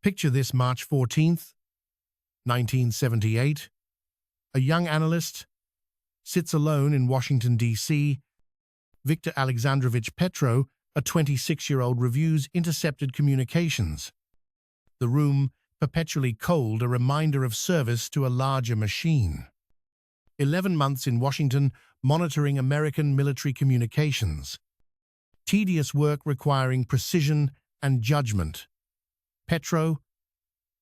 Picture this: March 14th, 1978. A young analyst sits alone in Washington, D.C. Viktor Alexandrovich Petrov, a 26-year-old, reviews intercepted communications. The room, perpetually cold, a reminder of service to a larger machine. 11 months in Washington, monitoring American military communications. Tedious work requiring precision and judgment. Petrov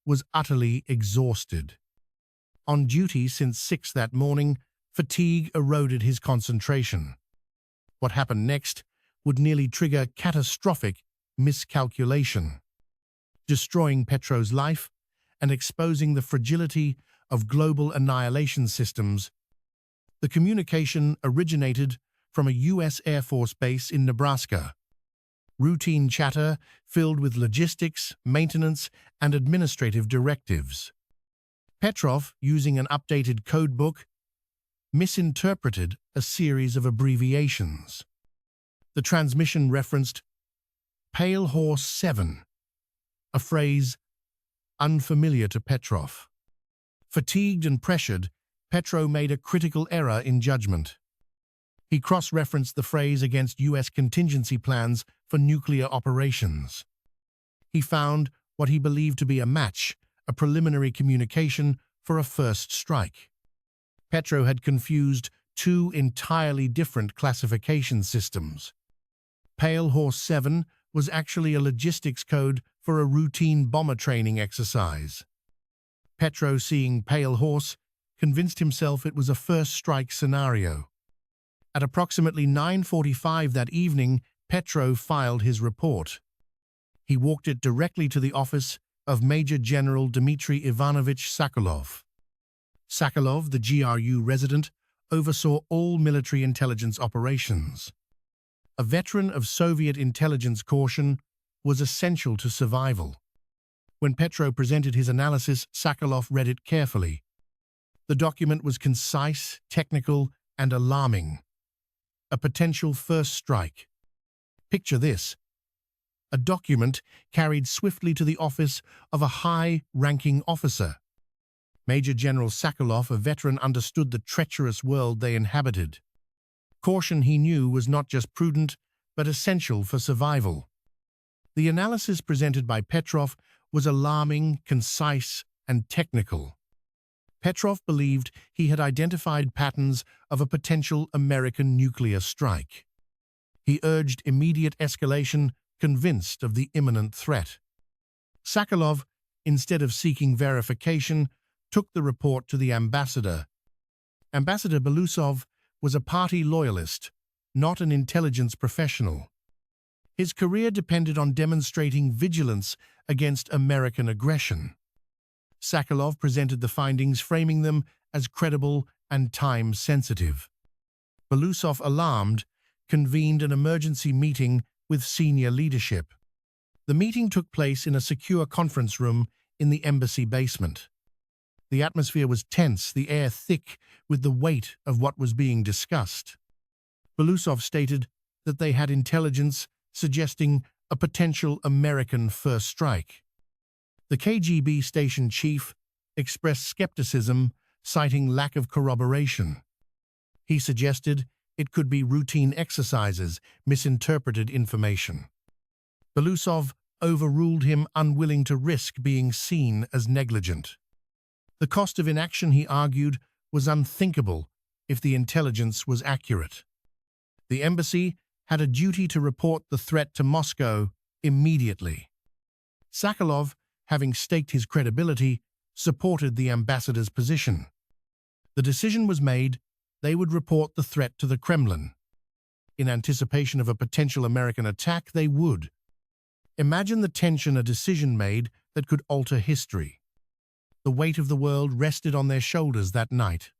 was utterly exhausted. On duty since 6 that morning, fatigue eroded his concentration. What happened next would nearly trigger catastrophic miscalculation, destroying Petrov's life and exposing the fragility of global annihilation systems. The communication originated from a U.S. Air Force base in Nebraska. Routine chatter filled with logistics, maintenance, and administrative directives. Petrov, using an updated codebook, misinterpreted a series of abbreviations. The transmission referenced Pale Horse 7, a phrase unfamiliar to Petrov. Fatigued and pressured, Petrov made a critical error in judgment. He cross-referenced the phrase against U.S. contingency plans for nuclear operations. He found what he believed to be a match, a preliminary communication for a first strike. Petrov had confused two entirely different classification systems. Pale Horse 7 was actually a logistics code for a routine bomber training exercise. Petrov, seeing Pale Horse, convinced himself it was a first strike scenario. At approximately 9:45 that evening, Petrov filed his report. He walked it directly to the office of Major General Dmitry Ivanovich Sokolov. Sokolov, the GRU resident, oversaw all military intelligence operations. A veteran of Soviet intelligence caution, was essential to survival. When Petrov presented his analysis, Sokolov read it carefully. The document was concise, technical, and alarming. A potential first strike. Picture this: a document carried swiftly to the office of a high-ranking officer. Major General Sokolov, a veteran, understood the treacherous world they inhabited. Caution, he knew, was not just prudent, but essential for survival. The analysis presented by Petrov was alarming, concise, and technical. Petrov believed he had identified patterns of a potential American nuclear strike. He urged immediate escalation, convinced of the imminent threat. Sokolov, instead of seeking verification, took the report to the ambassador. Ambassador Belousov was a party loyalist, not an intelligence professional. His career depended on demonstrating vigilance against American aggression. Sokolov presented the findings, framing them as credible and time-sensitive. Belousov, alarmed, convened an emergency meeting with senior leadership. The meeting took place in a secure conference room in the embassy basement. The atmosphere was tense, the air thick with the weight of what was being discussed. Belousov stated that they had intelligence suggesting a potential American first strike. The KGB station chief expressed skepticism, citing lack of corroboration. He suggested it could be routine exercises, misinterpreted information. Belousov overruled him, unwilling to risk being seen as negligent. The cost of inaction, he argued, was unthinkable if the intelligence was accurate. The embassy had a duty to report the threat to Moscow immediately. Sokolov, having staked his credibility, supported the ambassador's position. The decision was made: they would report the threat to the Kremlin. In anticipation of a potential American attack, they would. Imagine the tension, a decision made that could alter history. The weight of the world rested on their shoulders that night.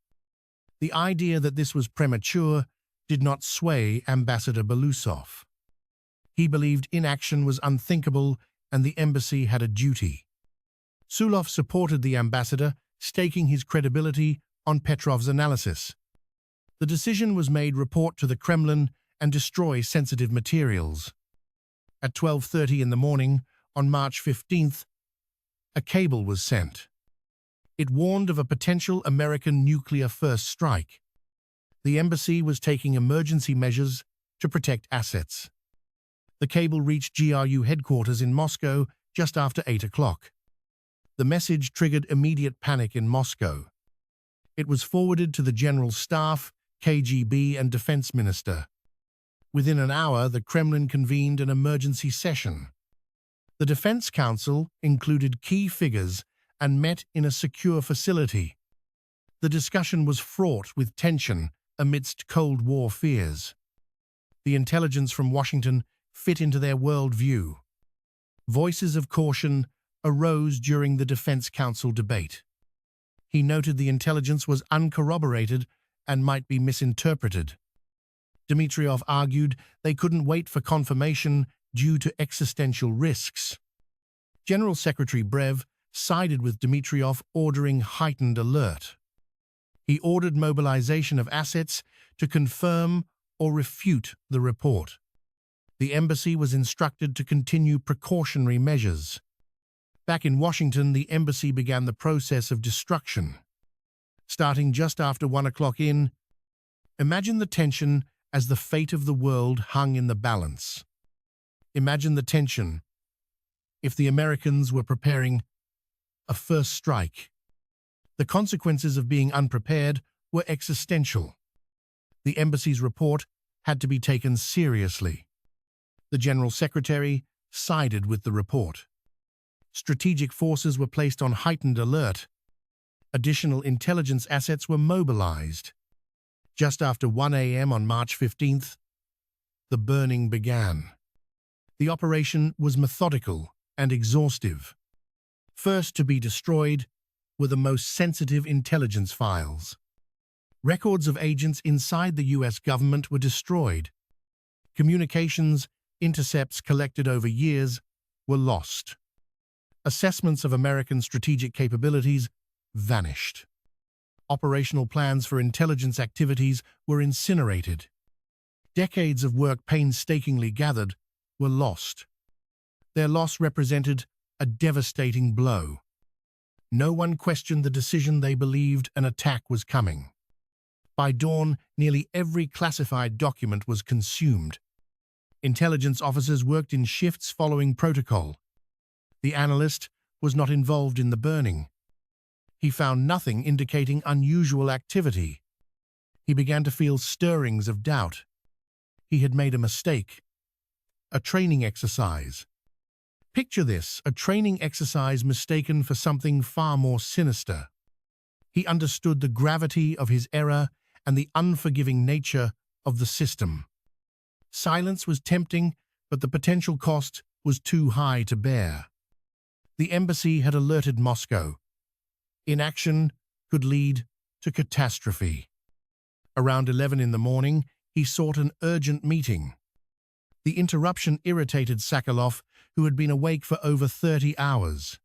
The idea that this was premature did not sway Ambassador Belousov. He believed inaction was unthinkable and the embassy had a duty. Sokolov supported the ambassador, staking his credibility on Petrov's analysis. The decision was made: report to the Kremlin and destroy sensitive materials. At 12:30 in the morning, on March 15th, a cable was sent. It warned of a potential American nuclear first strike. The embassy was taking emergency measures to protect assets. The cable reached GRU headquarters in Moscow just after 8 o'clock. The message triggered immediate panic in Moscow. It was forwarded to the General Staff, KGB, and Defense Minister. Within an hour, the Kremlin convened an emergency session. The Defense Council included key figures and met in a secure facility. The discussion was fraught with tension amidst Cold War fears. The intelligence from Washington fit into their worldview. Voices of caution arose during the Defense Council debate. He noted the intelligence was uncorroborated and might be misinterpreted. Dmitriev argued they couldn't wait for confirmation due to existential risks. General Secretary Brev sided with Dmitriev, ordering heightened alert. He ordered mobilization of assets to confirm or refute the report. The embassy was instructed to continue precautionary measures. Back in Washington, the embassy began the process of destruction. Starting just after 1 o'clock imagine the tension as the fate of the world hung in the balance. Imagine the tension if the Americans were preparing a first strike. The consequences of being unprepared were existential. The embassy's report had to be taken seriously. The General Secretary sided with the report. Strategic forces were placed on heightened alert. Additional intelligence assets were mobilized. Just after 1 a.m. on March 15th, the burning began. The operation was methodical and exhaustive. First to be destroyed were the most sensitive intelligence files. Records of agents inside the U.S. government were destroyed. Communications intercepts collected over years were lost. Assessments of American strategic capabilities vanished. Operational plans for intelligence activities were incinerated. Decades of work painstakingly gathered were lost. Their loss represented a devastating blow. No one questioned the decision. They believed an attack was coming. By dawn, nearly every classified document was consumed. Intelligence officers worked in shifts following protocol. The analyst was not involved in the burning. He found nothing indicating unusual activity. He began to feel stirrings of doubt. He had made a mistake. A training exercise. Picture this, a training exercise mistaken for something far more sinister. He understood the gravity of his error and the unforgiving nature of the system. Silence was tempting, but the potential cost was too high to bear. The embassy had alerted Moscow. Inaction could lead to catastrophe. Around 11 in the morning, he sought an urgent meeting. The interruption irritated Sakharov, who had been awake for over 30 hours.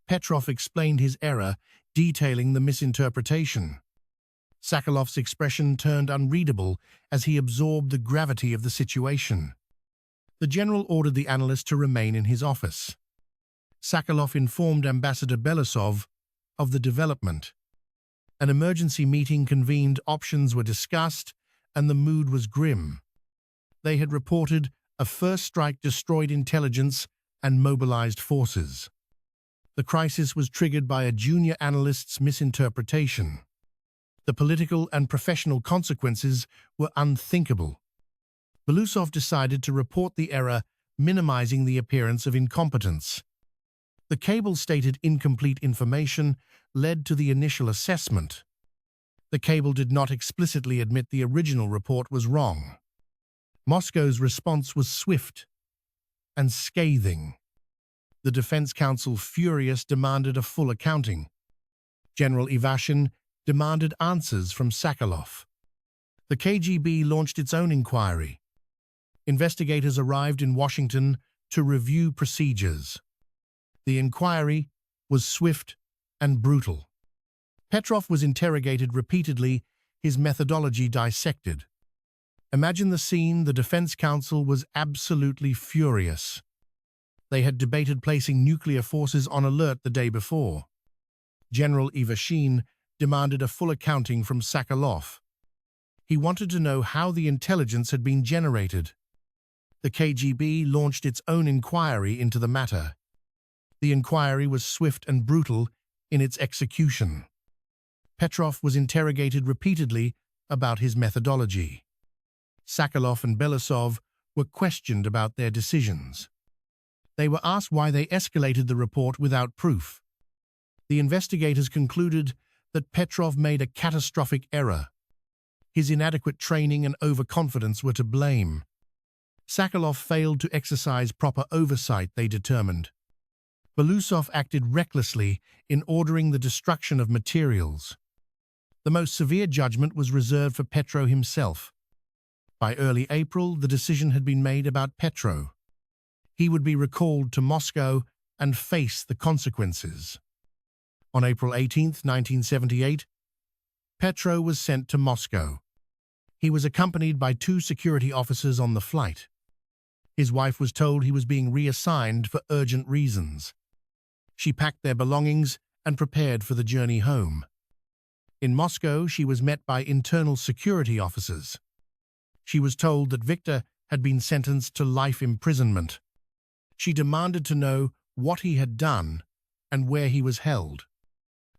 Petrov explained his error, detailing the misinterpretation. Sakharov's expression turned unreadable as he absorbed the gravity of the situation. The general ordered the analyst to remain in his office. Sakharov informed Ambassador Belousov of the development. An emergency meeting convened, options were discussed, and the mood was grim. They had reported a first strike destroyed intelligence and mobilized forces. The crisis was triggered by a junior analyst's misinterpretation. The political and professional consequences were unthinkable. Belousov decided to report the error, minimizing the appearance of incompetence. The cable stated incomplete information led to the initial assessment. The cable did not explicitly admit the original report was wrong. Moscow's response was swift and scathing. The Defense Council, furious, demanded a full accounting. General Ivashin demanded answers from Sakharov. The KGB launched its own inquiry. Investigators arrived in Washington to review procedures. The inquiry was swift and brutal. Petrov was interrogated repeatedly, his methodology dissected. Imagine the scene. The Defense Council was absolutely furious. They had debated placing nuclear forces on alert the day before. General Ivashin demanded a full accounting from Sakharov. He wanted to know how the intelligence had been generated. The KGB launched its own inquiry into the matter. The inquiry was swift and brutal in its execution. Petrov was interrogated repeatedly about his methodology. Sakharov and Belousov were questioned about their decisions. They were asked why they escalated the report without proof. The investigators concluded that Petrov made a catastrophic error. His inadequate training and overconfidence were to blame. Sakharov failed to exercise proper oversight, they determined. Belousov acted recklessly in ordering the destruction of materials. The most severe judgment was reserved for Petro himself. By early April, the decision had been made about Petro. He would be recalled to Moscow and face the consequences. On April 18, 1978, Petro was sent to Moscow. He was accompanied by 2 security officers on the flight. His wife was told he was being reassigned for urgent reasons. She packed their belongings and prepared for the journey home. In Moscow, she was met by internal security officers. She was told that Victor had been sentenced to life imprisonment. She demanded to know what he had done and where he was held.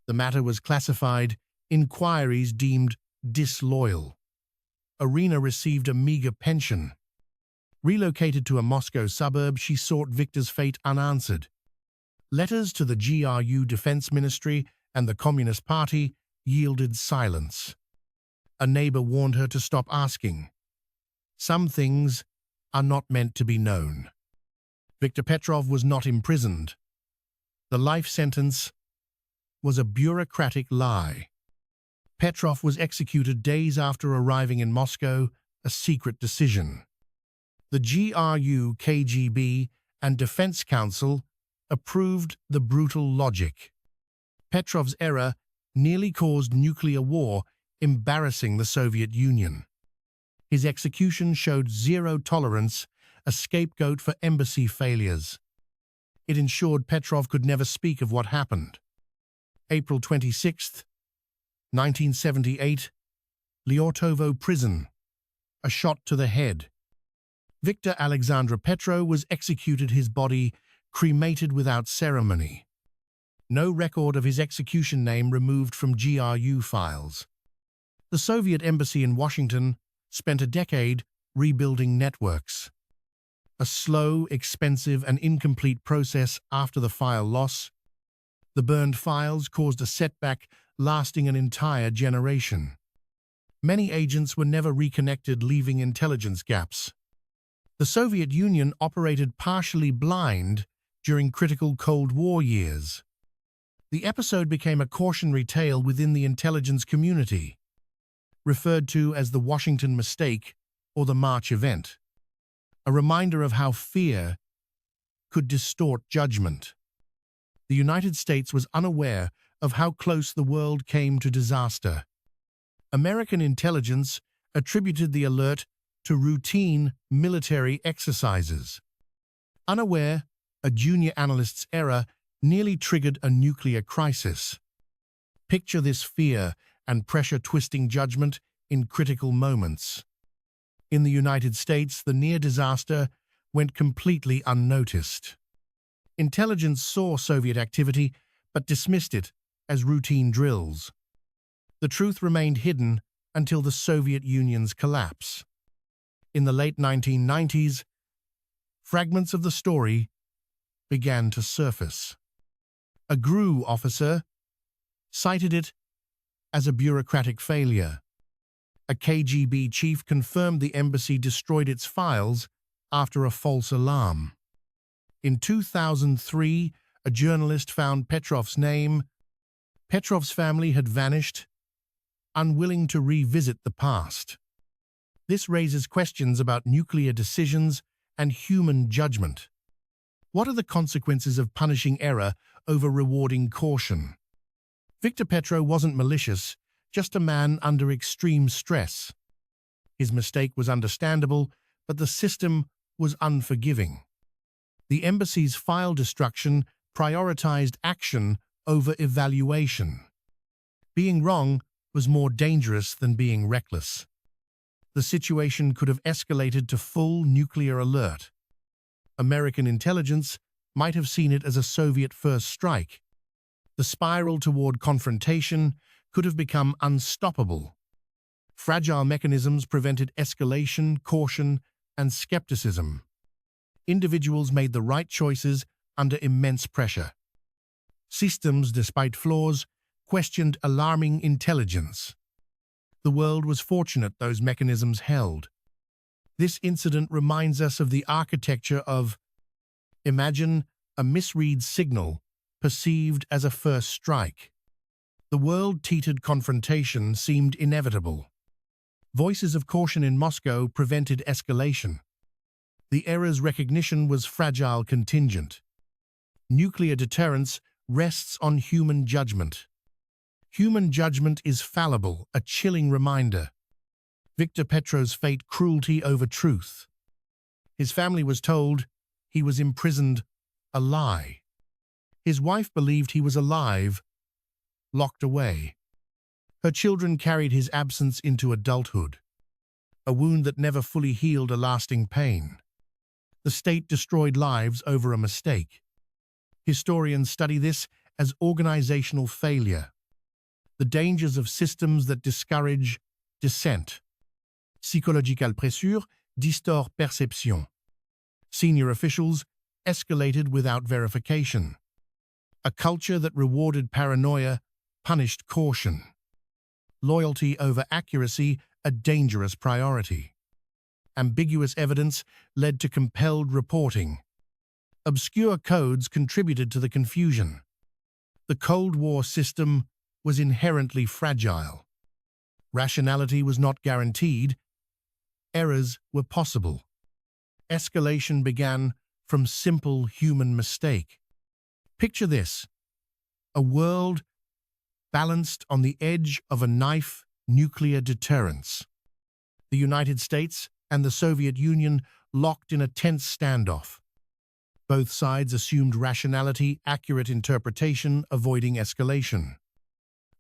The matter was classified, inquiries deemed disloyal. Irina received a meager pension. Relocated to a Moscow suburb, she sought Victor's fate unanswered. Letters to the GRU Defense Ministry and the Communist Party yielded silence. A neighbor warned her to stop asking. Some things are not meant to be known. Viktor Petrov was not imprisoned. The life sentence was a bureaucratic lie. Petrov was executed days after arriving in Moscow, a secret decision. The GRU, KGB, and Defense Council approved the brutal logic. Petrov's error nearly caused nuclear war, embarrassing the Soviet Union. His execution showed zero tolerance, a scapegoat for embassy failures. It ensured Petrov could never speak of what happened. April 26, 1978, Lyortovo Prison. A shot to the head. Victor Alexandra Petro was executed, his body cremated without ceremony. No record of his execution name removed from GRU files. The Soviet embassy in Washington spent a decade rebuilding networks. A slow, expensive, and incomplete process after the file loss. The burned files caused a setback lasting an entire generation. Many agents were never reconnected, leaving intelligence gaps. The Soviet Union operated partially blind during critical Cold War years. The episode became a cautionary tale within the intelligence community, referred to as the Washington mistake or the March event, a reminder of how fear could distort judgment. The United States was unaware of how close the world came to disaster. American intelligence attributed the alert to routine military exercises. Unaware, a junior analyst's error nearly triggered a nuclear crisis. Picture this fear and pressure-twisting judgment in critical moments. In the United States, the near disaster went completely unnoticed. Intelligence saw Soviet activity but dismissed it as routine drills. The truth remained hidden until the Soviet Union's collapse. In the late 1990s, fragments of the story began to surface. A GRU officer cited it as a bureaucratic failure. A KGB chief confirmed the embassy destroyed its files after a false alarm. In 2003, a journalist found Petrov's name. Petrov's family had vanished, unwilling to revisit the past. This raises questions about nuclear decisions and human judgment. What are the consequences of punishing error over rewarding caution? Victor Petro wasn't malicious, just a man under extreme stress. His mistake was understandable, but the system was unforgiving. The embassy's file destruction prioritized action over evaluation. Being wrong was more dangerous than being reckless. The situation could have escalated to full nuclear alert. American intelligence might have seen it as a Soviet first strike. The spiral toward confrontation could have become unstoppable. Fragile mechanisms prevented escalation, caution, and skepticism. Individuals made the right choices under immense pressure. Systems, despite flaws, questioned alarming intelligence. The world was fortunate those mechanisms held. This incident reminds us of the architecture of, imagine a misread signal perceived as a first strike. The world-teetered confrontation seemed inevitable. Voices of caution in Moscow prevented escalation. The error's recognition was fragile contingent. Nuclear deterrence rests on human judgment. Human judgment is fallible, a chilling reminder. Victor Petro's fate, cruelty over truth. His family was told he was imprisoned, a lie. His wife believed he was alive, locked away. Her children carried his absence into adulthood, a wound that never fully healed, a lasting pain. The state destroyed lives over a mistake. Historians study this as organizational failure. The dangers of systems that discourage dissent. Psychological pressure distord perception. Senior officials escalated without verification. A culture that rewarded paranoia punished caution. Loyalty over accuracy, a dangerous priority. Ambiguous evidence led to compelled reporting. Obscure codes contributed to the confusion. The Cold War system was inherently fragile. Rationality was not guaranteed. Errors were possible. Escalation began from simple human mistake. Picture this: a world balanced on the edge of a knife, nuclear deterrence. The United States and the Soviet Union locked in a tense standoff. Both sides assumed rationality, accurate interpretation, avoiding escalation.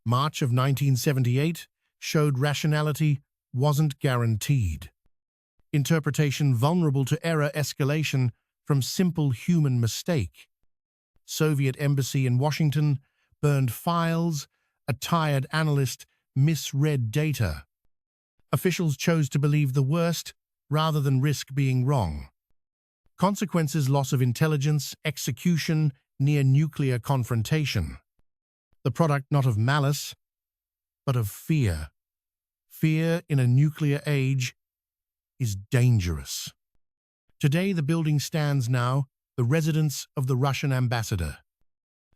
March of 1978 showed rationality wasn't guaranteed. Interpretation vulnerable to error, escalation from simple human mistake. Soviet embassy in Washington burned files, a tired analyst misread data. Officials chose to believe the worst rather than risk being wrong. Consequences: loss of intelligence, execution, near nuclear confrontation. The product not of malice, but of fear. Fear in a nuclear age is dangerous. Today the building stands now, the residence of the Russian ambassador.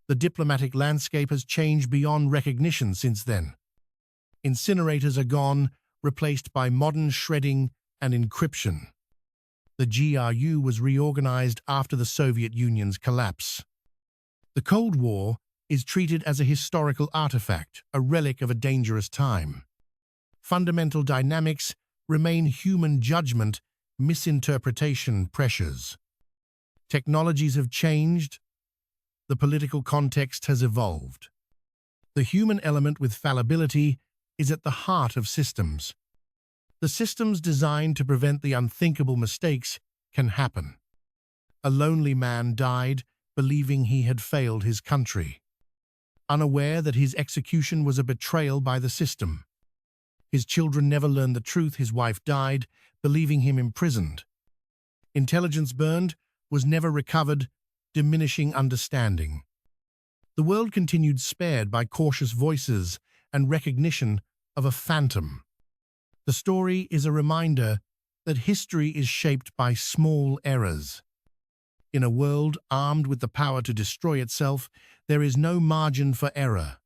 The diplomatic landscape has changed beyond recognition since then. Incinerators are gone, replaced by modern shredding and encryption. The GRU was reorganized after the Soviet Union's collapse. The Cold War is treated as a historical artifact, a relic of a dangerous time. Fundamental dynamics remain: human judgment, misinterpretation, pressures. Technologies have changed. The political context has evolved. The human element with fallibility is at the heart of systems. The systems designed to prevent the unthinkable mistakes can happen. A lonely man died, believing he had failed his country, unaware that his execution was a betrayal by the system. His children never learned the truth. His wife died, believing him imprisoned. Intelligence burned, was never recovered, diminishing understanding. The world continued, spared by cautious voices and recognition of a phantom. The story is a reminder that history is shaped by small errors. In a world armed with the power to destroy itself, there is no margin for error.